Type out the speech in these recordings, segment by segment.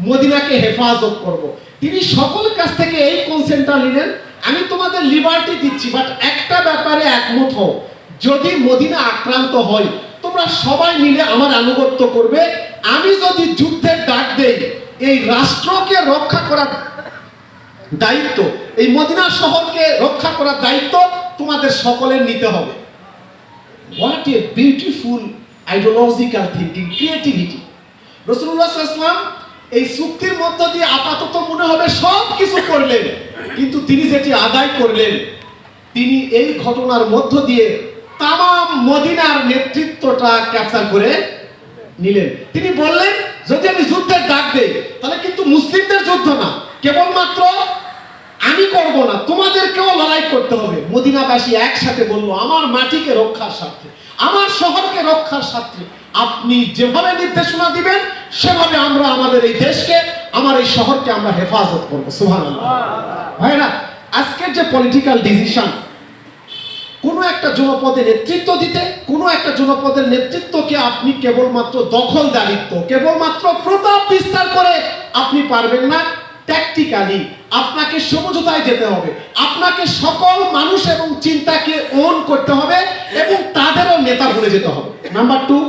মদিনাকে হেফাজত করব। তিনি সকল কাছ থেকে এই কনসেন্টটা নিলেন, আমি তোমাদের লিবার্টি দিচ্ছি, বাট একটা ব্যাপারে একমত হও, যদি মদিনা আক্রান্ত হয় তোমরা সবাই মিলে আমার আনুগত্য করবে, আমি যদি যুদ্ধের ডাক দেই এই রাষ্ট্রকে রক্ষা করার দায়িত্ব, এই মদিনা শহরকে রক্ষা করার দায়িত্ব তোমাদের সকলের নিতে হবে। What a beautiful ideological thinking, creativity. রাসূলুল্লাহ সাল্লাল্লাহু আলাইহি ওয়াসাল্লাম এই চুক্তির মধ্য দিয়ে আপাতত মনে হবে সব কিছু করলেন, কিন্তু তিনি যেটি আদায় করলেন, তিনি এই ঘটনার মধ্য দিয়ে তামাম মদিনার নেতৃত্বটা ক্যাপচার করে নিলেন। তিনি বললেন, যদি আমি যুদ্ধের ডাক দেই তাহলে কিন্তু মুসলিমদের যুদ্ধ না, কেবলমাত্র আমি করব না, তোমাদেরকেও লড়াই করতে হবে। মদিনাবাসী একসাথে বলল, আমার মাটিকে রক্ষার স্বার্থে, আমার শহরকে রক্ষার স্বার্থে আপনি যেভাবে নির্দেশনা দিবেন সেভাবে আমরা আমাদের এই দেশকে, আমার এই শহরকে আমরা হেফাজত করবো। সুবহানাল্লাহ। ভাইরা, আজকের যে পলিটিক্যাল ডিসিশন, কোনো একটা জনপদে নেতৃত্ব দিতে, কোনো একটা জনপদের নেতৃত্বকে আপনি কেবলমাত্র দখলদারিত্ব, কেবলমাত্র প্রতাপ বিস্তার করে আপনি পারবেন না। ট্যাকটিক্যালি আপনাকে সমঝোতায় যেতে হবে, আপনাকে সকল মানুষ এবং চিন্তাকে ওন করতে হবে এবং তাদেরও নেতা বলে যেতে হবে। নাম্বার 2,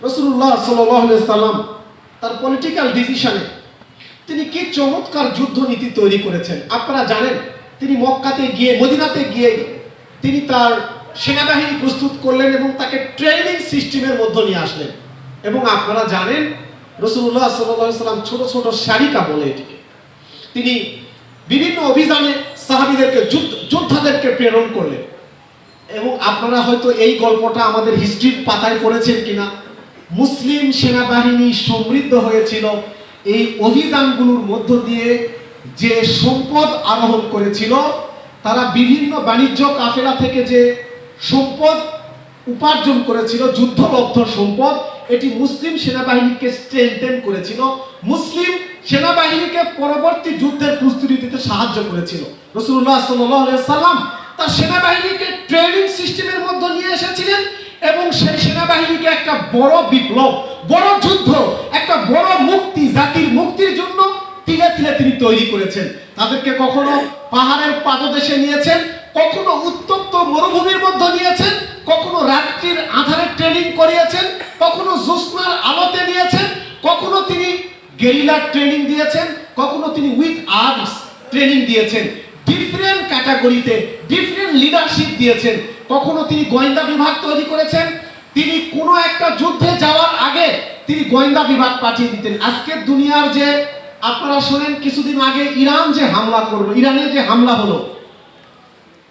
রাসূলুল্লাহ সাল্লাল্লাহু আলাইহি সাল্লাম তার পলিটিক্যাল ডিসিশনে তিনি কি চমৎকার যুদ্ধ নীতি তৈরি করেছেন। আপনারা জানেন, তিনি মক্কাতে গিয়ে, মদিনাতে গিয়ে তিনি তার সেনাবাহিনী প্রস্তুত করলেন এবং তাকে ট্রেনিং সিস্টেমের মধ্যে নিয়ে আসলেন। এবং আপনারা জানেন, রাসূলুল্লাহ সাল্লাল্লাহু আলাইহি সাল্লাম ছোট ছোট শারিকা বলে এটিকে, তিনি বিভিন্ন অভিযানে সাহাবীদেরকে, যোদ্ধাদেরকে প্রেরণ করলেন। এবং আপনারা হয়তো এই গল্পটা আমাদের হিস্ট্রির পাতায় পড়েছেন কিনা, মুসলিম সেনাবাহিনী সমৃদ্ধ হয়েছিল এই অভিযানগুলোর মধ্য দিয়ে। যে সম্পদ আরোহণ করেছিল, তারা বিভিন্ন বাণিজ্য কাফেলা থেকে যে সম্পদ উপার্জন করেছিল, যুদ্ধলব্ধ সম্পদ, এটি মুসলিম সেনাবাহিনীকে স্ট্রেংথেন করেছিল, মুসলিম সেনাবাহিনীকে পরবর্তী যুদ্ধের প্রস্তুতি নিতে সাহায্য করেছিল। রাসূলুল্লাহ সাল্লাল্লাহু আলাইহি সাল্লাম তার সেনাবাহিনীকে ট্রেনিং সিস্টেমের মধ্যে নিয়ে এসেছিলেন এবং সেই সেনাবাহিনীকে একটা বড় বিপ্লব, বড় যুদ্ধ, একটা বড় মুক্তি, জাতির মুক্তির জন্য তিলে তিলে তিনি তৈরি করেছেন। তাদেরকে কখনো পাহাড়ের পাদদেশে নিয়েছেন, কখনো উত্তপ্ত মরুভূমির মধ্যে নিয়েছেন, কখনো রাত্রির আঁধারে ট্রেনিং করিয়েছেন, কখনো জ্যোৎস্নার আলোতে নিয়েছেন, কখনো তিনি গেরিলা ট্রেনিং দিয়েছেন, কখনো তিনি উইথ আর্মস ট্রেনিং দিয়েছেন। ডিফারেন্ট ক্যাটাগরিতে ডিফারেন্ট লিডারশিপ দিয়েছেন। কখনো তিনি গোয়েন্দা বিভাগ তৈরি করেছেন, তিনি কোনো একটা যুদ্ধে যাওয়ার আগে তিনি গোয়েন্দা বিভাগ পাঠিয়ে দিতেন। আজকের দুনিয়ার যে, আপনারা শুনেন কিছুদিন আগে ইরান যে হামলা করলো, ইরানের যে হামলা হলো,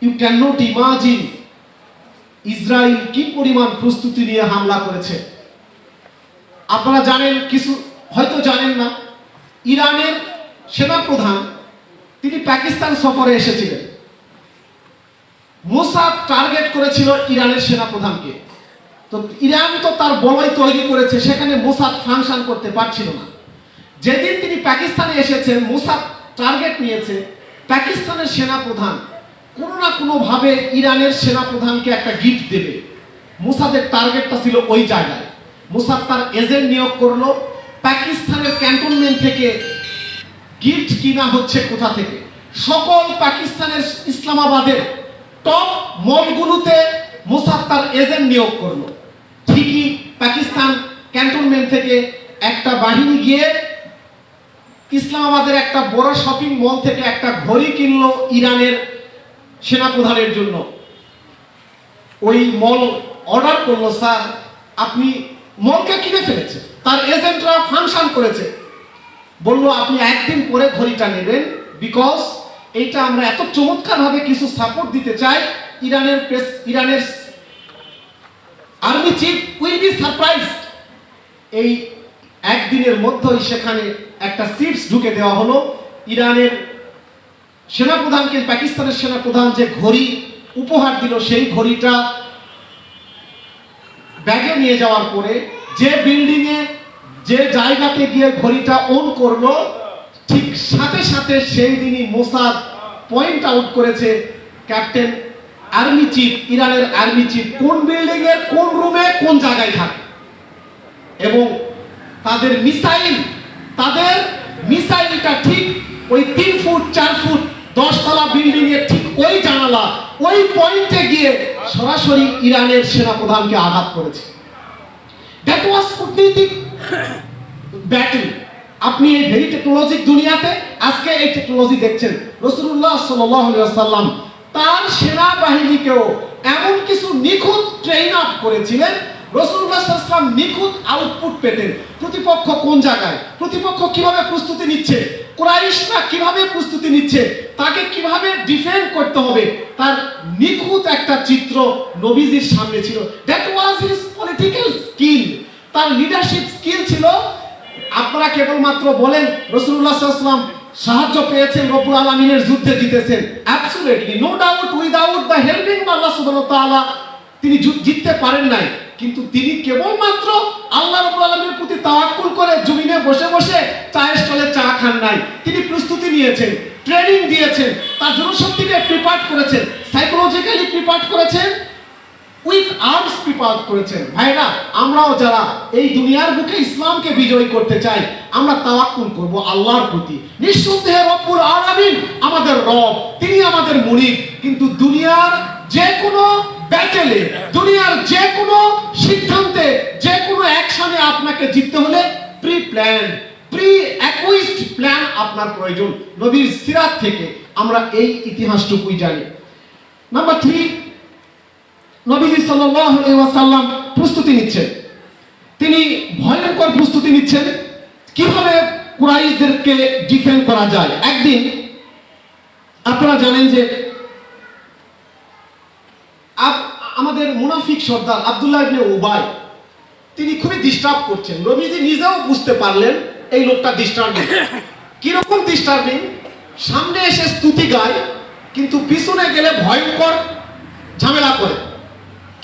you can not imagine Israel কি পরিমাণ প্রস্তুতি নিয়ে হামলা করেছে। আপনারা জানেন, কিছু হয়তো জানেন না, ইরানের সেনাপ্রধান তিনি পাকিস্তান সফরে এসেছিলেন। মোসাদ টার্গেট করেছিল ইরানের সেনাপ্রধানকে, তো ইরান তো তার বলয় তৈরি করেছে, সেখানে মোসাদ ফাংশন করতে পারছিল না। যেদিন তিনি পাকিস্তানে এসেছেন, মোসাদ টার্গেট নিয়েছে পাকিস্তানের সেনাপ্রধান কোনো না কোনো ভাবে ইরানের সেনাপ্রধানকে একটা গিফট দেবে। মোসাদের টার্গেটটা ছিল ওই জায়গায়। মোসাদ তার এজেন্ট নিয়োগ করলো, পাকিস্তানের ক্যান্টনমেন্ট থেকে গিফট কিনা হচ্ছে কোথা থেকে, সকল পাকিস্তানের ইসলামাবাদের টপ মলগুলোতে মোসাদ তার এজেন্ট নিয়োগ করলো। ঠিকই পাকিস্তান ক্যান্টনমেন্ট থেকে একটা বাহিনী গিয়ে ইসলামাবাদের একটা বড় শপিং মল থেকে একটা ঘড়ি কিনলো ইরানের সেনাপ্রধানের জন্য। ওই মল অর্ডার করলো, স্যার আপনি মলকে কিনে ফেলেছে, তার এজেন্টরা ফাংশন করেছে। বলল আপনি একদিন পরে ঘড়িটা নেবেন, বিকজ এইটা আমরা এত চমৎকারভাবে কিছু সাপোর্ট দিতে চাই, ইরানের army chief will be surprised. এই একদিনের মধ্যেই সেখানে একটা চিপস ঢুকে দেওয়া হলো। ইরানের সেনাপ্রধানকে পাকিস্তানের সেনাপ্রধান যে ঘড়ি উপহার দিল, সেই ঘড়িটা ব্যাগে নিয়ে যাওয়ার পরে যে বিল্ডিংয়ে, যে জায়গাতে গিয়ে ঘড়িটা অন করলো, ঠিক সাথে সাথে সেই দিনই মোসাদ পয়েন্ট আউট করেছে ক্যাপ্টেন আর্মি চিফ, ইরানের আর্মি চিফ কোন বিল্ডিং এর কোন রুমে কোন জায়গায় থাকে, এবং তাদের মিসাইল তাদের মিসাইলটা ঠিক ওই 3 ফুট 4 ফুট 10 তলা বিল্ডিং এর ঠিক ওই জানালা ওই পয়েন্টে গিয়ে সরাসরি ইরানের সেনাপ্রধানকে আঘাত করেছে। দ্যাট ওয়াজ কূটনীতিক ব্যাটল। আপনি এই ভেরি টেকনোলজিক দুনিয়াতে আজকে এই টেকনোলজি দেখছেন। রাসূলুল্লাহ সাল্লাল্লাহু আলাইহি ওয়াসাল্লাম তার সেনাবাহিনীকেও এমন কিছু নিখুঁত ট্রেন আপ করেছিলেন, রাসূলুল্লাহ সাল্লাল্লাহু আলাইহি ওয়াসাল্লাম নিখুঁত আউটপুট পেতেন। প্রতিপক্ষ কোন জায়গায়, প্রতিপক্ষ কিভাবে প্রস্তুতি নিচ্ছে, কুরাইশরা কিভাবে প্রস্তুতি নিচ্ছে, তাকে কিভাবে ডিফেন্ড করতে হবে, তার নিখুঁত একটা চিত্র নবীজির সামনে ছিল। That was his political skill, তার লিডারশিপ স্কিল ছিল। আপনারা কেবলমাত্র বলেন রাসূলুল্লাহ সাল্লাল্লাহু আলাইহি ওয়াসাল্লাম সাহায্য পেয়েছেন, রব্বুল আলামিনের যুদ্ধে জিতেছেন। Absolutely no doubt, without the helping আল্লাহ সুবহানাহু ওয়া তাআলা তিনি জিততে পারেন নাই। কিন্তু তিনি কেবলমাত্র আল্লাহ রাব্বুল আলামিনের প্রতি তাওয়াক্কুল করে জমিনে বসে বসে চায়ের স্টলে চা খান নাই। তিনি প্রস্তুতি নিয়েছেন, ট্রেনিং দিয়েছেন, তার জনশক্তিকে প্রিপেয়ার করেছেন, সাইকোলজিক্যালি প্রিপেয়ার করেছেন, উইথ আর্মস প্রিপেয়ার করেছেন। ভাইরা, আমরাও যারা এই দুনিয়ার বুকে ইসলামকে বিজয়ী করতে চাই, আমরা তাওয়াক্কুল করব আল্লাহর প্রতি। নিঃসন্দেহে রব্বুল আলামিন আমাদের রব, তিনি আমাদের মুনিব। কিন্তু দুনিয়ার যে কোনো ব্যাটেলে, দুনিয়ার যে কোনো সিদ্ধান্তে, যে কোনো অ্যাকশনে আপনাকে জিততে হলে প্রি প্ল্যান, প্রি অ্যাকুইজড প্ল্যান আপনার প্রয়োজন। নবীর সিরাত থেকে আমরা এই ইতিহাসটুকুই জানি। নাম্বার 3, নবীজি সাল্লাল্লাহু আলাইহি ওয়াসাল্লাম প্রস্তুতি নিচ্ছেন। তিনি ভয়ঙ্কর প্রস্তুতি নিচ্ছেন কিভাবে কুরাইশদেরকে ডিফেন্ড করা যায়। একদিন আপনারা জানেন যে আমাদের মুনাফিক সর্দার আব্দুল্লাহ ইবনে উবাই তিনি খুবই ডিস্টার্ব করছেন। নবীজি নিজেও বুঝতে পারলেন এই লোকটা ডিস্টার্বিং। কিরকম ডিস্টার্বিং? সামনে এসে স্তুতি গায়, কিন্তু পিছনে গেলে ভয়ঙ্কর ঝামেলা করে।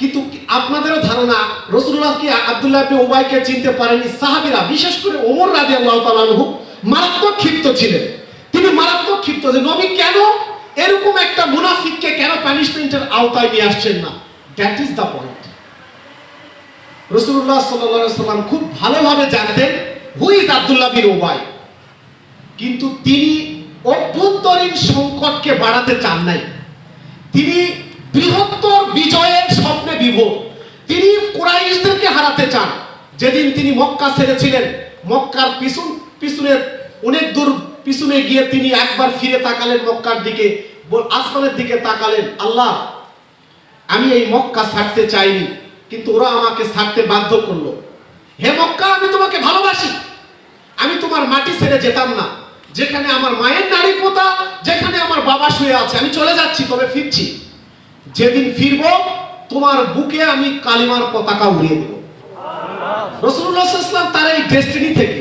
কিন্তু আপনাদেরও ধারণা, রাসূলুল্লাহ কি আব্দুল্লাহ ইবনে উবাইকে চিনতে পারেননি? সাহাবীরা, বিশেষ করে ওমর রাদিয়াল্লাহু তাআলা আনহু মারাত্মক ক্ষিপ্ত ছিলেন। তিনি মারাত্মক ক্ষিপ্ত যে নবী কেন এরকম একটা মুনাফিককে কেন পানিশমেন্টের আওতায় নিয়ে আসছেন না। That is the point. রাসূলুল্লাহ সাল্লাল্লাহু আলাইহি ওয়াসাল্লাম খুব ভালোভাবে জানতেন হু ইজ আব্দুল্লাহ বিন উবাই, কিন্তু তিনি অভ্যন্তরীণ সংকটকে বাড়াতে চান নাই। তিনি বৃহত্তর বিজয়ের স্বপ্নে বিভোর। তিনি কুরাইশদেরকে হারাতে চান। যেদিন তিনি মক্কা ছেড়েছিলেন, মক্কার পিছনে অনেক দূর পিছনে গিয়ে তিনি একবার ফিরে তাকালেন মক্কার দিকে, আসমানের দিকে তাকালেন, আল্লাহ আমি এই মক্কা ছাড়তে চাইনি, কিন্তু ওরা আমাকে ছাড়তে বাধ্য করলো। হে মক্কা, আমি তোমাকে ভালোবাসি, আমি তোমার মাটি ছেড়ে যেতাম না। যেখানে আমার মায়ের নারী পোতা, যেখানে আমার বাবা শুয়ে আছে, আমি চলে যাচ্ছি, তবে ফিরছি। যেদিন ফিরবো তোমার বুকে আমি কালিমার পতাকা উড়িয়ে দেব। রাসূলুল্লাহ সাল্লাল্লাহু আলাইহি ওয়াসাল্লাম তার এই ডেস্টিনি থেকে,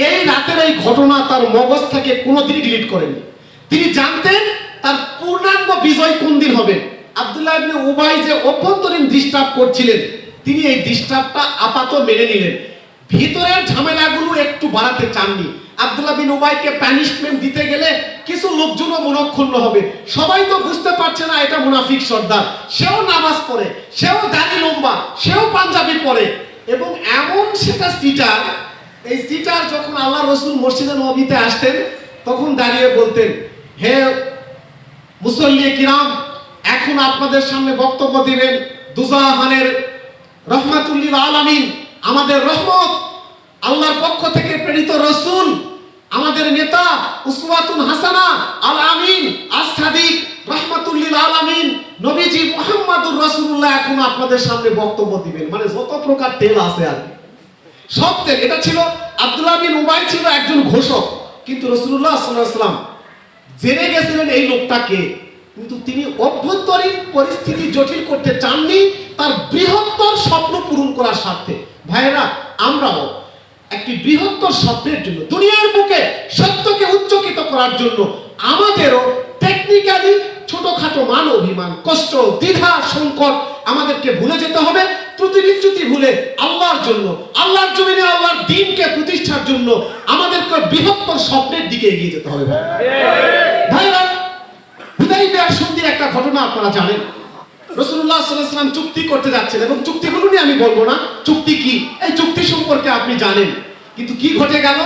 এই রাতের এই ঘটনা তার মগজ থেকে কোনোদিনই ডিলিট করেননি। তিনি জানতেন তার পূর্ণাঙ্গ বিজয় কোন দিন হবে। আব্দুল্লাহ ইবনে উবাই যে অভ্যন্তরীণ ডিস্টার্ব করছিলেন, তিনি এই ডিস্টার্বটা আপাতত মেনে নিলেন। ভিতরের ঝামেলাগুলো একটু বাড়াতে চাননি। আব্দুল্লাহ বিন উবাইকে পানিশমেন্ট দিতে গেলে কিছু লোকজনও মনক্ষুণ্ণ হবে। সবাই তো বুঝতে পারছে না এটা মুনাফিক সর্দার, সেও নামাজ পড়ে, সেও দাড়ি লম্বা, সেও পাঞ্জাবি পরে, এবং এমন সেটা সিটার। এই সিটার যখন আল্লাহ রাসূল মসজিদে নববীতে আসতেন, তখন দাঁড়িয়ে বলতেন, হে মুসল্লি কিরাম, এখন আপনাদের সামনে বক্তব্য দিবেন দুজাহানের রহমাতুল লিল আলামিন, আমাদের রহমত, আল্লাহর পক্ষ থেকে প্রেরিত রাসূল, আমাদের নেতা উসওয়াতুন হাসানা আল আমিন আস-সাদিক রহমাতুল লিল আলামিন নবীজি মুহাম্মদুর রাসূলুল্লাহ এখন আপনাদের সামনে বক্তব্য দিবেন। মানে যত প্রকার তেল আছে আর সব তেল। এটা ছিল আব্দুল্লাহ বিন উবাই ছিল একজন ঘোষক, কিন্তু রাসূলুল্লাহ সাল্লাল্লাহু আলাইহি ওয়াসাল্লাম জেনে গেছিলেন এই লোকটাকে, কিন্তু তিনি অভ্যন্তরীণ পরিস্থিতি জটিল করতে চাননি তার বৃহত্তর স্বপ্ন পূরণ করার স্বার্থে। ভাইরা, আমরাও একটি বৃহত্তর স্বপ্নের জন্য, দুনিয়ার বুকে সত্যকে উচ্চকিত করার জন্য আমাদেরও টেকনিক্যালি ছোটখাটো মান অভিমান, কষ্ট, দ্বিধা, সংকট আমাদেরকে ভুলে যেতে হবে। প্রতিনিধি ভুলে আল্লাহর জন্য, আল্লাহর জমিনে আল্লাহর দ্বীনকে প্রতিষ্ঠার জন্য আমাদেরকে বৃহত্তর স্বপ্নের দিকে এগিয়ে যেতে হবে। ভাইরা, হুদাইবিয়ার সন্ধির একটা ঘটনা আপনারা জানেন। রাসূলুল্লাহ সাল্লাল্লাহু আলাইহি ওয়াসাল্লাম চুক্তি করতে যাচ্ছেন, এবং চুক্তিগুলো নিয়ে আমি বলবো না, চুক্তি কি এই চুক্তি সম্পর্কে আপনি জানেন। কিন্তু কি ঘটে গেল?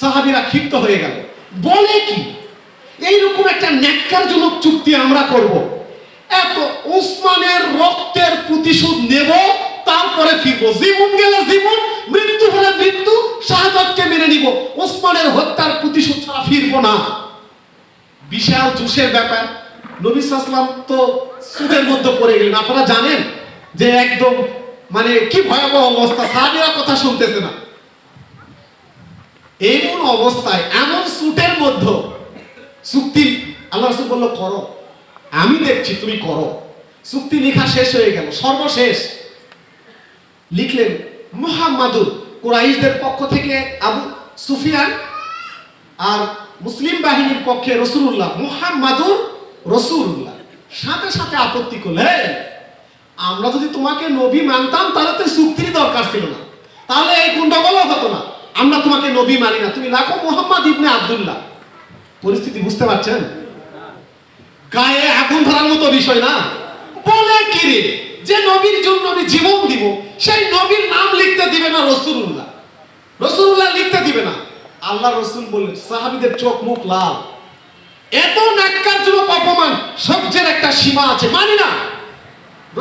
সাহাবীরা ক্ষিপ্ত হয়ে গেল, বলে কি এইরকম একটা ন্যাক্কারজনক চুক্তি আমরা করব, এত ওসমানের রক্তের প্রতিশোধ নেব, তারপরে ফিরবো, জীবন গেলে জীবন, মৃত্যু হলে মৃত্যু, শাহাদাতকে মেনে নিব, ওসমানের হত্যার প্রতিশোধ ছাড়া ফিরবো না। বিশাল জোশের ব্যাপার। নবী সাল্লাল্লাহু আলাইহি ওয়াসাল্লাম তো সুদের মধ্যে পড়ে গেলেন। আপনারা জানেন যে একদম মানে কি ভয়াবহ অবস্থা, সাহাবীরা কথা শুনতেছে না। এমন অবস্থায় এমন সুটের মধ্যে চুক্তি আল্লাহ রাসূল বলল করো, আমি দেখছি তুমি করো। চুক্তি লেখা শেষ হয়ে গেল, সর্বশেষ লিখলেন মুহাম্মাদুর, কুরাইশদের পক্ষ থেকে আবু সুফিয়ান, আর মুসলিম বাহিনীর পক্ষে রাসূলুল্লাহ, মুহাম্মাদুর রাসূলুল্লাহ। সাথে সাথে আপত্তি করলে, আমরা যদি তোমাকে নবী মানতাম তাহলে তো চুক্তির দরকার ছিল না, তাহলে এই গন্ডগোলও হতো না। আমরা তোমাকে নবী মানি না, তুমি লাখো মুহাম্মদ ইবনে আব্দুল্লাহ। পরিস্থিতি বুঝতে পারছেন? গায়ে আগুন ধরার মতো বিষয় না। বলে কি রে, যে নবীর জন্য আমি জীবন দিব, সেই নবীর নাম লিখতে দিবে না রাসূলুল্লাহ, রাসূলুল্লাহ লিখতে দিবে না। আল্লাহ রাসূল বললেন, সাহাবীদের চোখ মুখ লাল। এত ন্যাক্কারজনক অপমান, সহ্যের একটা সীমা আছে, মানি না।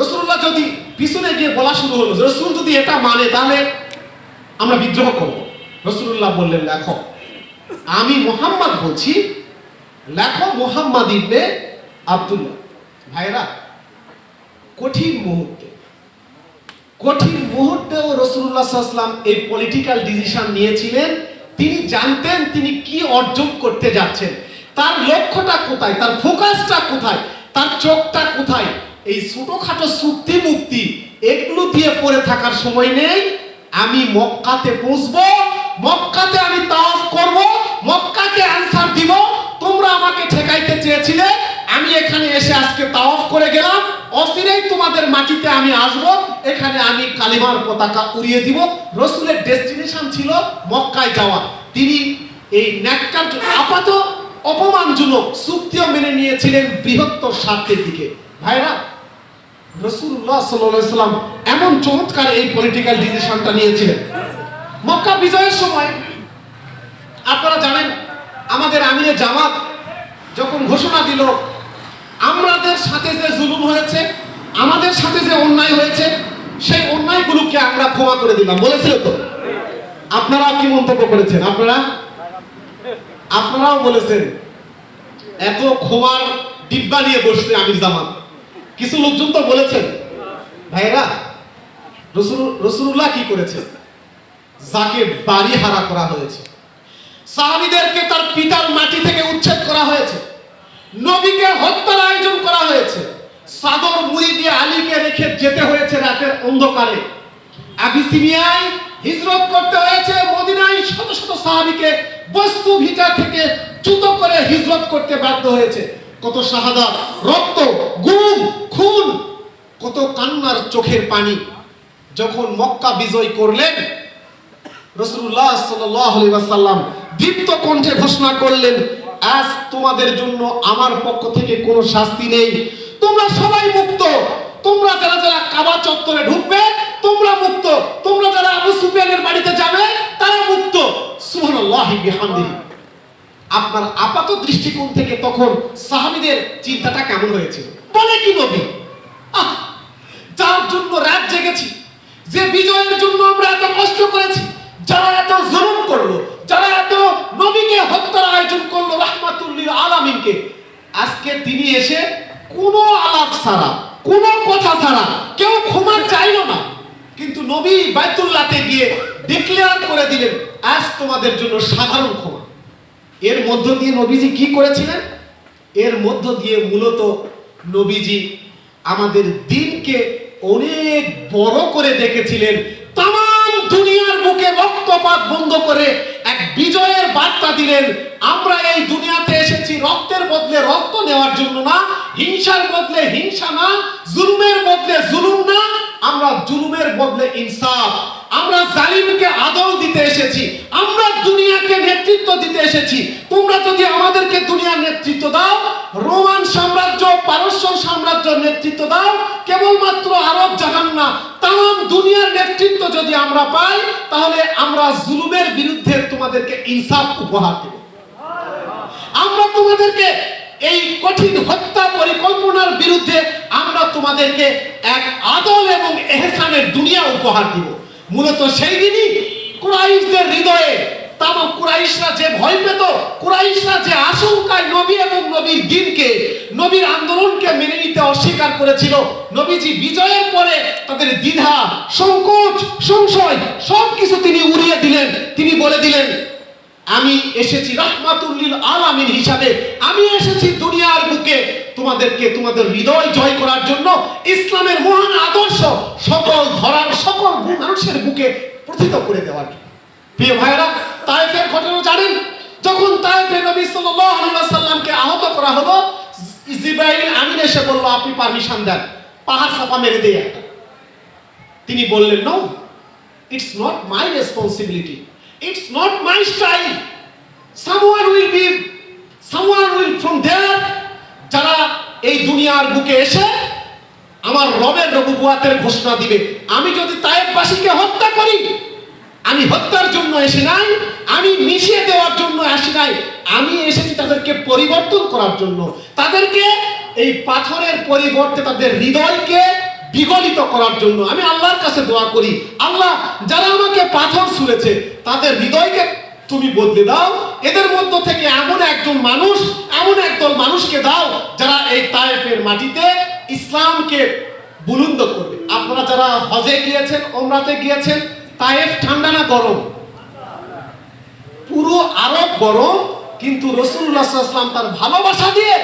রাসূলুল্লাহ যদি পিছনে গিয়ে বলা শুরু হলো, রাসূল যদি এটা মানে তাহলে আমরা বিদ্রোহ করব। রাসূলুল্লাহ বললেন, লেখো, আমি মুহাম্মদ বলছি, লেখো মুহাম্মদ ইবনে আব্দুল্লাহ। ভাইরা, কঠিন মুহূর্তেও রাসূলুল্লাহ সাল্লাল্লাহু আলাইহি ওয়াসাল্লাম এই পলিটিক্যাল ডিসিশন নিয়েছিলেন। তিনি জানতেন তিনি কি অর্জন করতে যাচ্ছেন, তার লক্ষ্যটা কোথায়, তার ফোকাসটা কোথায়, তার চোখটা কোথায়। এই ছোটখাটো চুক্তি মুক্তি এগুলো দিয়ে পড়ে থাকার সময় নেই। আমি মক্কাতে পৌঁছবো, মক্কাতে আমি তাওয়াফ করব, মক্কাকে আনসার দিব। তোমরা আমাকে ঠেকাইতে চেয়েছিলে, আমি এখানে এসে আজকে তাওয়াফ করে গেলাম, অচিরেই তোমাদের মাটিতে আমি আসব, এখানে আমি কালিমার পতাকা উড়িয়ে দিব। রাসূলের ডেস্টিনেশন ছিল মক্কায় যাওয়া। তিনি এই ন্যাক্কার আপাত অপমানজনক চুক্তিও মেনে নিয়েছিলেন বৃহত্তর স্বার্থের দিকে। ভাইরা, রাসূলুল্লাহ সাল্লাল্লাহু আলাইহি ওয়াসাল্লাম এমন চমৎকার এই পলিটিক্যাল ডিসিশনটা নিয়েছিলেন। মক্কা বিজয়ের সময় আপনারা জানেন, আমাদের আমিরে জামাত যখন ঘোষণা দিল, আমাদের সাথে যে জুলুম হয়েছে, আমাদের সাথে যে অন্যায় হয়েছে, সেই অন্যায়গুলোকে আমরা ক্ষমা করে দিলাম, বলেছিল তো? আপনারা কি মন্তব্য করেছেন? আপনারাও বলেছেন। এত ক্ষমার ডিব্বা নিয়ে বসছে আমির জামাত। কিছু লোকজন তো বলেছেন, ভাইরা, রাসূলুল্লাহ কি করেছে? যাকে বাড়ি হারা করা হয়েছে, সাহাবীদেরকে তার পিতার মাটি থেকে উচ্ছেদ করা হয়েছে, নবীকে হত্যার আয়োজন করা হয়েছে, চাদর মুড়ি দিয়ে আলীকে রেখে যেতে হয়েছে রাতের অন্ধকারে, আবিসিনিয়ায় হিজরত করতে হয়েছে, মদিনায় শত শত সাহাবীকে বস্তু ভিটা থেকে চ্যুত করে হিজরত করতে বাধ্য হয়েছে। কত শাহাদাত, রক্ত, গুম, খুন, কত কান্নার চোখের পানি। যখন মক্কা বিজয় করলেন, রাসূলুল্লাহ সাল্লাল্লাহু আলাইহি ওয়াসাল্লাম দীপ্ত কণ্ঠে ঘোষণা করলেন, আজ তোমাদের জন্য আমার পক্ষ থেকে কোনো শাস্তি নেই, তোমরা সবাই মুক্ত। তোমরা যারা যারা কাবা চত্বরে ঢুকবে তোমরা মুক্ত, তোমরা যারা আবু সুফিয়ানের বাড়িতে যাবে তারা মুক্ত। সুবহানাল্লাহি বিহামদিহি। আপনার আপাত দৃষ্টিকোণ থেকে তখন সাহাবীদের চিন্তাটা কেমন হয়েছিল? বলে কি নবী, যার জন্য রাত জেগেছি, যে বিজয়ের জন্য আমরা এত কষ্ট করেছি, যারা এত জুলুম করলো, যারা এত নবীকে হত্যার আয়োজন করলো রাহমাতুল লিল আলামিনকে, আজকে তিনি এসে কোনো আলাপ ছাড়া, কোনো কথা ছাড়া, কেউ ক্ষমা চাইলো না, কিন্তু নবী বাইতুল্লাহতে গিয়ে ডিক্লেয়ার করে দিলেন, আজ তোমাদের জন্য সাধারণ ক্ষমা। এর মধ্য দিয়ে নবীজি কি করেছিলেন? এর মধ্য দিয়ে মূলত নবীজি আমাদের দিনকে অনেক বড় করে দেখেছিলেন। তাম দুনিয়ার বুকে রক্তপাত বন্ধ করে এক বিজয়ের বার্তা দিলেন। আমরা এই দুনিয়াতে এসেছি রক্তের বদলে রক্ত নেওয়ার জন্য না, হিংসার বদলে হিংসা না, জুলুমের বদলে জুলুম না, আমরা জুলুমের বদলে ইনসাফ, আমরা জালিমকে আদল দিতে এসেছি, আমরা দুনিয়াকে নেতৃত্ব দিতে এসেছি। তোমরা যদি আমাদেরকে দুনিয়ার নেতৃত্ব দাও রোমান সাম্রাজ্য, পারস্য সাম্রাজ্যের নেতৃত্ব দাও, কেবলমাত্র আরব জাহান না, তাম দুনিয়ার নেতৃত্ব যদি আমরা পাই, তাহলে আমরা জুলুমের বিরুদ্ধে তোমাদেরকে ইনসাফ উপহার দেব। আমরা তোমাদেরকে এই কঠিন হত্যা পরিকল্পনার বিরুদ্ধে আমরা তোমাদেরকে এক আদল এবং এহসানের দুনিয়া উপহার দিব। মূলত সেই দিনই কুরাইশদের হৃদয়ে, তাম কুরাইশরা যে ভয় পেত, কুরাইশরা যে আশঙ্কায় নবী এবং নবীর দিনকে, নবীর আন্দোলনকে মেনে নিতে অস্বীকার করেছিল, নবীজি বিজয়ের পরে তাদের দ্বিধা, সংকোচ, সংশয় সবকিছু তিনি উড়িয়ে দিলেন। তিনি বলে দিলেন, আমি এসেছি রাহমাতুল লিল আলামিন হিসাবে, আমি এসেছি দুনিয়ার বুকে তোমাদেরকে তোমাদের হৃদয় জয় করার জন্য, ইসলামের মহান আদর্শ সকল ধরার সকল মানুষের বুকে প্রথিত করে দেওয়ার জন্য। প্রিয় ভাইরা, তায়েফের ঘটনা জানেন। যখন তায়েফে নবী সাল্লাল্লাহু আলাইহি ওয়াসাল্লামকে আহত করা হলো, জিবরাইল আমিন এসে বলল, আপনি পারমিশন দেন, পাহাড় চাপা মেরে দেই একটা। তিনি বললেন, no, it's not my responsibility, it's not my style, someone will from there, যারা এই দুনিয়ার বুকে এসে আমার রবের নবুয়াতের ঘোষণা দিবে। আমি যদি তায়েফবাসীকে হত্যা করি, আমি হত্যার জন্য এসে নাই, আমি মিশিয়ে দেওয়ার জন্য আসি নাই, আমি এসেছি তাদেরকে পরিবর্তন করার জন্য, তাদেরকে এই পাথরের পরিবর্তে তাদের হৃদয়কে বিগলিত করার জন্য। আমি আল্লাহর কাছে দোয়া করি, আল্লাহ যারা আমাকে পাথর ছুঁড়েছে তাদের হৃদয়কে তুমি বদলে দাও, এদের মধ্য থেকে এমন একজন মানুষ, এমন একদল মানুষকে দাও যারা এই তায়েফের মাটিতে ইসলামকে বুলন্দ করবে। আপনারা যারা হজে গিয়েছেন, ওমরাতে গিয়েছেন, তায়েফ ঠান্ডা না গরম? পুরো আরব গরম, কিন্তু রাসূলুল্লাহ সাল্লাল্লাহু আলাইহি ওয়াসাল্লাম তার ভালোবাসা দিয়ে,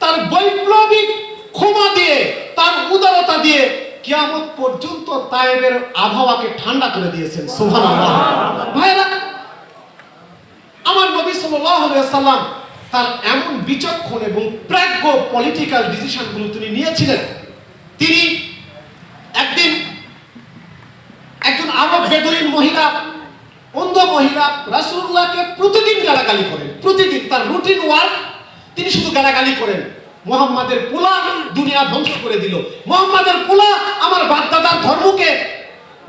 তার বৈপ্লবিক ক্ষমা দিয়ে, তার উদারতা দিয়ে কিয়ামত পর্যন্ত তায়েফের আবহাওয়াকে ঠান্ডা করে দিয়েছেন। সুবহানাল্লাহ। ভাইরা, আমার নবী সাল্লাল্লাহু আলাইহি ওয়াসাল্লাম তার এমন বিচক্ষণ এবং প্রাজ্ঞ পলিটিক্যাল ডিসিশনগুলো তিনি নিয়েছিলেন। তিনি একদিন একজন আরব বেদুইন মহিলা, অন্ধ মহিলা রাসূলুল্লাহকে প্রতিদিন গালাগালি করেন, প্রতিদিন তার রুটিন ওয়ার্ক, তিনি শুধু গালাগালি করেন। মুহাম্মাদের পোলা দুনিয়া ধ্বংস করে দিল, মুহাম্মাদের পোলা আমার বাপদাদার ধর্মকে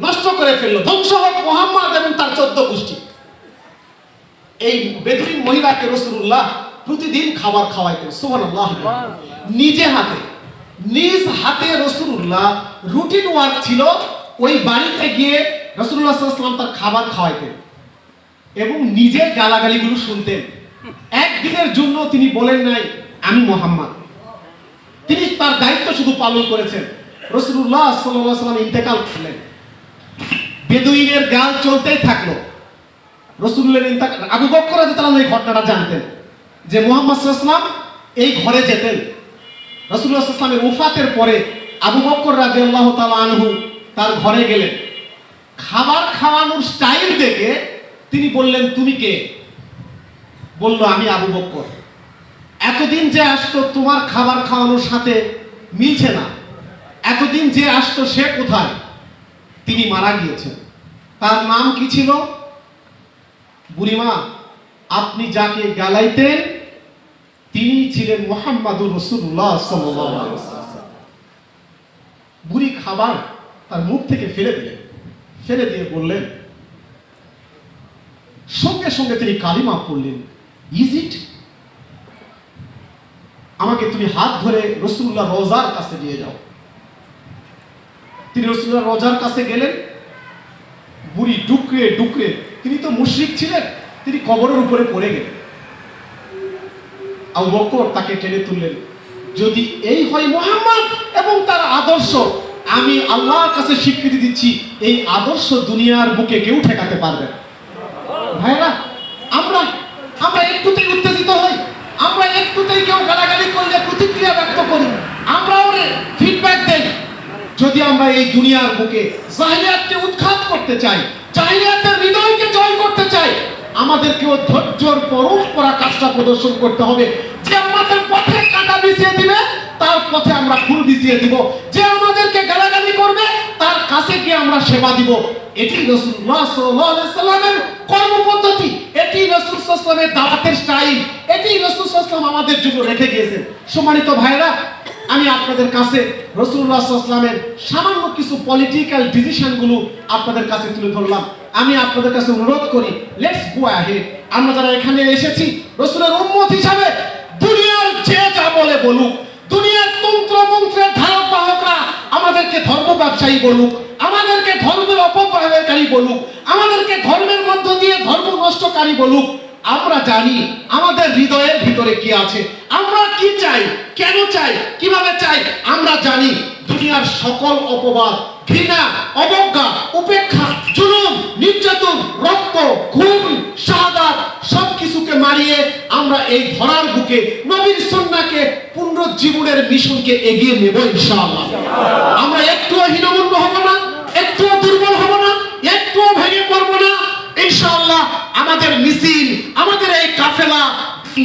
নষ্ট করে ফেললো, ধ্বংস হোক মুহাম্মদ এবং তার 14 গোষ্ঠী। এই বেদুইন মহিলাকে রাসূলুল্লাহ প্রতিদিন খাবার খাওয়াইতেন। সুবহানাল্লাহ। নিজ হাতে রাসূলুল্লাহ রুটিন ওয়ার্ক ছিল, ওই বাড়িতে গিয়ে রাসূলুল্লাহ সাল্লাল্লাহু আলাইহি ওয়াসাল্লাম তার খাবার খাওয়াইতেন এবং নিজের গালাগালিগুলো শুনতেন। একদিনের জন্য তিনি বলেন নাই আমি মুহাম্মদ, তিনি তার দায়িত্ব শুধু পালন করেছেন। রাসূলুল্লাহ সাল্লাল্লাহু আলাইহি ওয়াসাল্লাম ইন্তেকাল করলেন, বেদুইনের গাল চলতেই থাকলো। রাসূলুল্লাহর ইন্তেকাল, আবু বকর রাদিয়াল্লাহু আনহু এই ঘটনাটা জানতেন যে মুহাম্মদ সাল্লাল্লাহু আলাইহি ওয়াসাল্লাম এই ঘরে যেতেন। রাসূলুল্লাহ সাল্লাল্লাহু আলাইহি ওয়াসাল্লামের ওফাতের পরে আবু বকর রাদিয়াল্লাহু তাআলা আনহু তার ঘরে গেলেন। খাবার খাওয়ানোর স্টাইল দেখে তিনি বললেন, তুমি কে? বলল, আমি আবু বকর। এতদিন যে আসতো তোমার খাবার খাওয়ানোর সাথে মিলছে না, এতদিন যে আসতো সে কোথায়? তিনি মারা গিয়েছেন। তার নাম কি ছিল? বুড়িমা, আপনি যাকে গালাইতেন তিনি ছিলেন মুহাম্মাদুর রাসূলুল্লাহ সাল্লাল্লাহু আলাইহি ওয়াসাল্লাম। বুড়ি খাবার তার মুখ থেকে ফেলে দিলেন, ফেলে দিয়ে বললেন, সঙ্গে সঙ্গে তিনি কালিমা পড়লেন, ইজ ইট? আমাকে তুমি হাত ধরে রাসূলুল্লাহ রওজার কাছে নিয়ে যাও। তিনি রাসূলুল্লাহ রওজার কাছে গেলেন। বুড়ি ডুকরে ডুকরে, তিনি তো মুশরিক ছিলেন, তিনি কবরের উপরে পড়ে গেলেন। আবু বকর তাকে টেনে তুললেন, যদি এই হয় মুহাম্মদ এবং তার আদর্শ, আমি আল্লাহর কাছে স্বীকৃতি দিচ্ছি এই আদর্শ দুনিয়ার বুকে কেউ ঠেকাতে পারবে না। ভাইরা, আমরা একটুতেই উত্তেজিত হই, আমরা একটুতেই কেউ গালাগালি করলে প্রতিক্রিয়া ব্যক্ত করি, আমরাও ফিডব্যাক দেই। যদি আমরা এই দুনিয়ার বুকে জাহিলিয়াতকে উৎখাত করতে চাই, জাহিলিয়াতের হৃদয়কে জয় করতে চাই, আমাদেরকেও ধৈর্যের পরশ করা কাজটা প্রদর্শন করতে হবে। যে আমাদের পথে কাঁটা বিছিয়ে দিবে তার পথে আমরা ফুল বিছিয়ে দিব, যে আমাদেরকে গালাগালি করবে তার কাছে গিয়ে আমরা সেবা দিব। এটি রাসূলুল্লাহ সাল্লাল্লাহু আলাইহি ওয়াসাল্লামের কর্মপদ্ধতি। এটি রাসূল সাল্লাল্লাহু আলাইহি ওয়াসাল্লামের দাওয়াতের স্টাইল, এটি রাসূল সাল্লাল্লাহু আলাইহি ওয়াসাল্লাম আমাদের জন্য রেখে গিয়েছেন। সম্মানিত ভাইরা, আমি আপনাদের কাছে রাসূলুল্লাহ সাল্লাল্লাহু আলাইহি ওয়াসাল্লামের সামান্য কিছু পলিটিক্যাল ডিসিশনগুলো আপনাদের কাছে তুলে ধরলাম। আমি আপনাদের কাছে অনুরোধ করি, লেটস গো অ্যাহেড। আমরা যারা এখানে এসেছি রাসূলের উম্মত হিসাবে, দুনিয়ার যে যা বলে বলুক, দুনিয়ার তন্ত্র মন্ত্রের ধারক বাহকরা আমাদেরকে ধর্ম ব্যবসায়ী বলুক, আমাদেরকে ধর্মের অপব্যবহারকারী বলুক, আমাদেরকে ধর্মের মধ্য দিয়ে ধর্ম নষ্টকারী বলুক, আমরা জানি আমাদের হৃদয়ের ভিতরে কি আছে, আমরা কি চাই, কেন চাই, কিভাবে চাই আমরা জানি। দুনিয়ার সকল অপবাদ, ঘৃণা, অবজ্ঞা, উপেক্ষা, জুলুম, নির্যাতন, রক্ত, খুন, শাহাদাত সবকিছুকে মারিয়ে আমরা এই ধরার বুকে নবীর সুন্নাহকে পুনরুজ্জীবনের মিশনকে এগিয়ে নেব ইনশাআল্লাহ। আমরা একটুও হীনমন্য হব না, একটুও দুর্বল হব না, একটুও ভেঙে পড়ব না। ইনশাআল্লাহ আমাদের মিছিল, আমাদের এই কাফেলা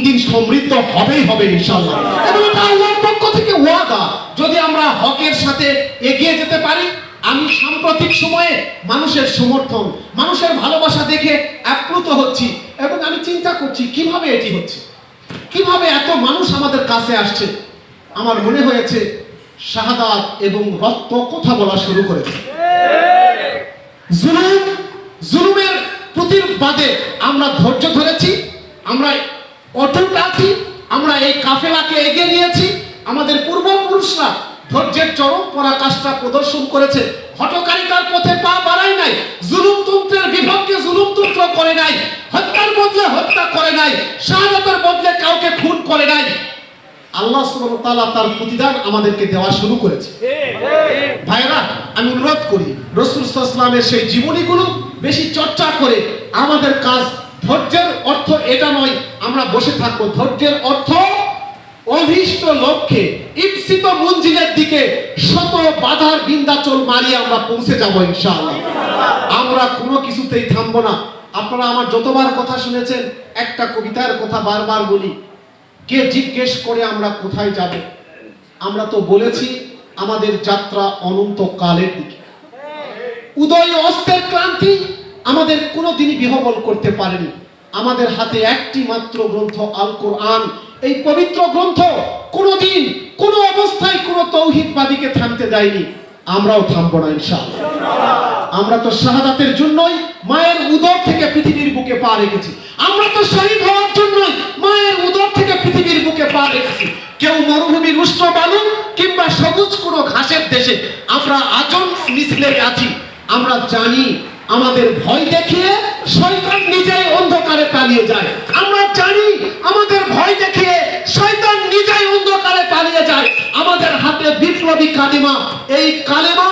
দিন সমৃদ্ধ হবেই হবে ইনশাআল্লাহ। এবং এটা আল্লাহর পক্ষ থেকে ওয়াদা, যদি আমরা হকের সাথে এগিয়ে যেতে পারি। আমি সাম্প্রতিক সময়ে মানুষের সমর্থন, মানুষের ভালোবাসা দেখে আপ্লুত হচ্ছি এবং আমি চিন্তা করছি কিভাবে এটি হচ্ছে, কিভাবে এত মানুষ আমাদের কাছে আসছে। আমার মনে হয়েছে শাহাদাত এবং রক্ত কথা বলা শুরু করেছে। জুলুমের প্রতিবাদে আমরা ধৈর্য ধরেছি, আমরা অটুট আছি, আমরা এই কাফেলাকে এগিয়ে নিয়েছি। আমাদের পূর্বপুরুষরা ধৈর্যের চরম পরাকাষ্ঠা প্রদর্শন করেছে, হঠকারিতার পথে পা বাড়ায় নাই, জুলুমতন্ত্রের বিপক্ষে জুলুমতন্ত্র করে নাই, হত্যার বদলে হত্যা করে নাই, শাহাদাতের বদলে কাউকে খুন করে নাই। আল্লাহ সুবহানাহু ওয়া তাআলা তার প্রতিদান আমাদেরকে দেওয়া শুরু করেছে। ভাইরা, আমি অনুরোধ করি রাসূল সাল্লাল্লাহু আলাইহি ওয়াসাল্লামের সেই জীবনীগুলো বেশি চর্চা করে আমাদের কাজ। ধৈর্যের অর্থ এটা নয় আমরা বসে থাকবো, ধৈর্যের অর্থ অভীষ্ট লক্ষ্যে, ইপ্সিত মঞ্জিলের দিকে শত বাধার বিন্ধ্যাচল মারিয়ে আমরা পৌঁছে যাব ইনশাআল্লাহ। আমরা কোনো কিছুতেই থামবো না। আপনারা আমার যতবার কথা শুনেছেন, একটা কবিতার কথা বারবার বলি, কে জিজ্ঞেস করে আমরা কোথায় যাব। আমরা তো বলেছি আমাদের যাত্রা অনন্ত কালের দিকে। উদয় অস্তের ক্লান্তি আমাদের কোনোদিনই বিহবল করতে পারেনি। আমাদের হাতে একটি মাত্র গ্রন্থ আল কোরআন। এই পবিত্র গ্রন্থ কোনোদিন কোনো অবস্থায় কোনো তৌহিদবাদীকে থামতে দেয়নি। আমরাও থামবো না ইনশাআল্লাহ। আমরা তো শাহাদাতের জন্যই মায়ের উদর থেকে পৃথিবীর বুকে পা রেখেছি। আমরা তো শহীদ হওয়ার জন্যই মায়ের উদর থেকে পৃথিবীর বুকে পা রেখেছি। কেউ মরুভূমির উষ্ণ বালু কিংবা সবুজ কোনো ঘাসের দেশে, আমরা আজম মিছিলে আছি। আমরা জানি আমাদের ভয় দেখিয়ে শয়তান নিজেই অন্ধকারে পালিয়ে যায়। আমরা জানি আমাদের ভয় দেখিয়ে শয়তান নিজেই অন্ধকারে পালিয়ে যায়। আমাদের হাতে বিপ্লবী কালিমা, এই কালিমা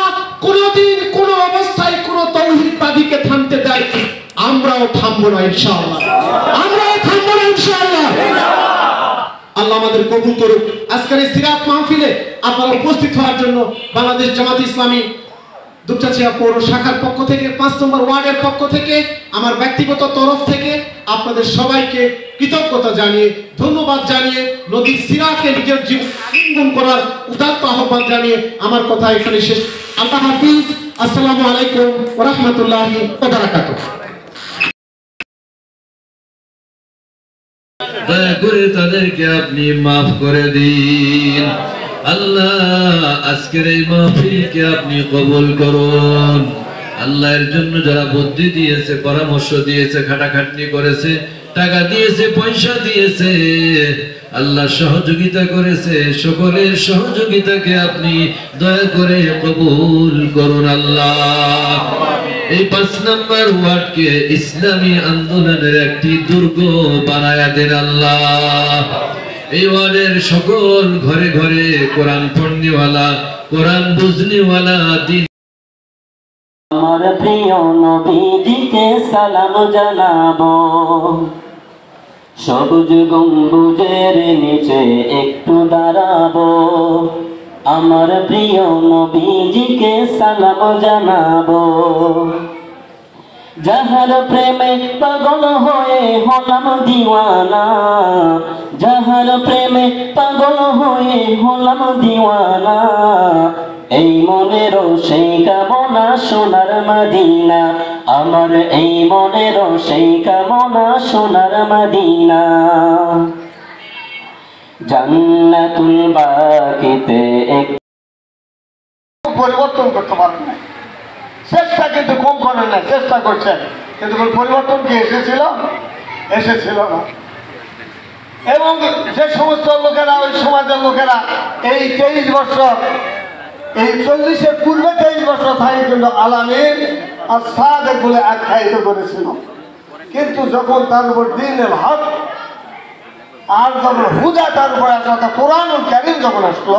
কোনোদিন কোনো অবস্থায় কোনো তৌহিদবাদীকে থামতে দেয়নি। আমরাও থামবো না ইনশাআল্লাহ, আমরাও থামবো না ইনশাআল্লাহ। আল্লাহ আমাদের কবুল করুক। আজকের এই সিরাত মাহফিলে আপনারা উপস্থিত হওয়ার জন্য বাংলাদেশ জামাত ইসলামী দুপচাচিয়া পৌর শাখার পক্ষ থেকে, 5 নম্বর ওয়ার্ডের পক্ষ থেকে, আমার ব্যক্তিগত তরফ থেকে আপনাদের সবাইকে কৃতজ্ঞতা জানিয়ে, ধন্যবাদ জানিয়ে, নদীর সিরাতকে নিজের জীবন আলিঙ্গন করার উদাত্ত আহ্বান জানিয়ে আমার কথা এখানে শেষ। আল্লাহ হাফিজ। আসসালামু আলাইকুম ওয়া রাহমাতুল্লাহি ওয়া বারাকাতুহু। দয়া করে তাদেরকে আপনি মাফ করে দিন আল্লাহ। আজকের এই মাহফিলকে আপনি কবুল করুন আল্লাহ। এর জন্য যারা বুদ্ধি দিয়েছে, পরামর্শ দিয়েছে, খাটাখাটনি করেছে, টাকা দিয়েছে, পয়সা দিয়েছে, আল্লাহ সহযোগিতা করেছে, সকলের সহযোগিতাকে আপনি দয়া করে কবুল করুন আল্লাহ। এই 5 নম্বর ওয়ার্ডকে ইসলামী আন্দোলনের একটি দুর্গ বানায়া দেন আল্লাহ। এই ওয়ার্ডের সকল ঘরে ঘরে কোরআন পড়নেওয়ালা, কোরআন বুঝনেওয়ালা দিন। আমার প্রিয় নবীজিকে সালাম জানাবো, সবুজ গম্বুজের নিচে একটু দাঁড়াবো। আমার প্রিয় নবীজিকে সালাম জানাবো, যাহার প্রেমে পাগল হয়ে হলাম দিওয়ানা, যাহার প্রেমে পাগল হয়ে হলাম দিওয়ানা। এই মনেরও সেই কামনা সোনার মদিনা, আমার এই মনের সেই কামনা সোনার মদিনা জান্নাতুল বাকিতে এক পরিবর্তন করতে পারেন না, চেষ্টা কিন্তু কম করেন না, চেষ্টা করছেন, কিন্তু পরিবর্তন কি এসেছিল না। এবং যে সমস্ত লোকেরা, ওই সমাজের লোকেরা এই 23 বছর, এই 40-এর পূর্বে 23 বছর থাকে কিন্তু আলামিন আর সাদেক বলে আখ্যায়িত করেছিল। কিন্তু যখন তার উপর দ্বীনুল হক আর যখন হুদা তার উপর আসলো, কোরআনুল কারীম যখন আসলো,